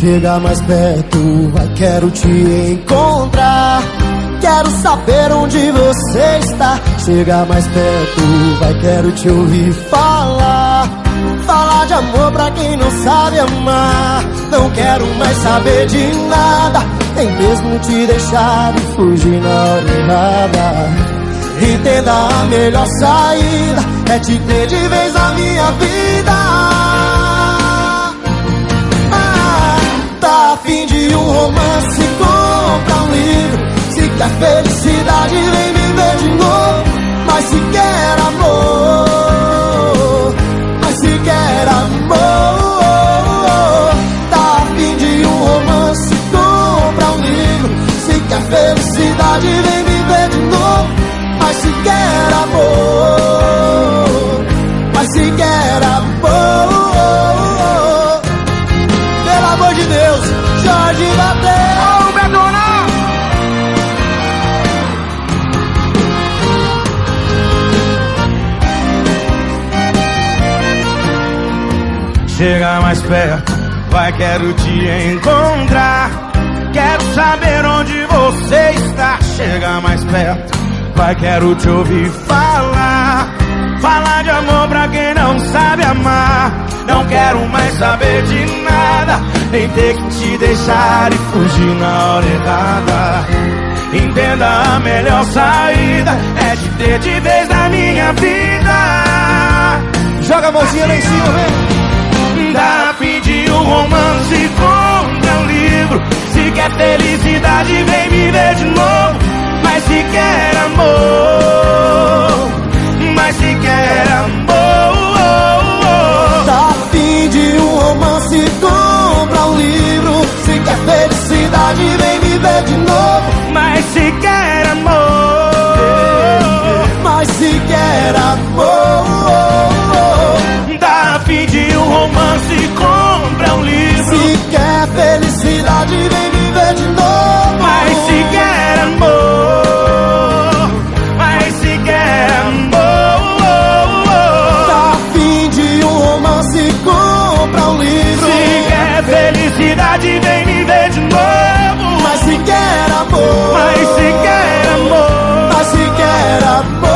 Chega mais perto, vai, quero te encontrar. Quero saber onde você está. Chega mais perto, vai, quero te ouvir falar. Falar de amor pra quem não sabe amar. Não quero mais saber de nada, nem mesmo te deixar e fugir na hora errada. Entenda, a melhor saída é te ter de vez na minha vida. Tá a fim de um romance, compra um livro. Se quer felicidade, vem viver de novo. Mas se quer amor, mas se quer amor, tá a fim de um romance, compra um livro. Se quer felicidade, vem viver de novo. Mas se quer amor, mas se quer amor, pelo amor de Deus, Jorge Mateus. Ô, Betona! Chega mais perto, vai, quero te encontrar. Quero saber onde você está. Chega mais perto, vai, quero te ouvir falar. Falar de amor pra quem não sabe amar. Não quero mais saber de nada, nem ter que te deixar e fugir na hora errada. Entenda, a melhor saída é te ter de vez na minha vida. Joga a mãozinha lá em cima, vem. Dá a fim de um romance, compra um livro. Se quer felicidade, vem viver de novo. Mas se quer amor, mas se quer amor, tá a fim de um romance, compra um livro. Se quer felicidade, vem viver de novo. mas se quer amor, Mas se quer amor, dá a fim de um romance, compra um livro. se quer felicidade, vem viver de novo. Mas se quer amor, mas se quer amor, tá a fim de um romance, compra um livro. se quer felicidade, vem viver de novo. Mas se quer amor, Mas se quer amor, mas se quer amor.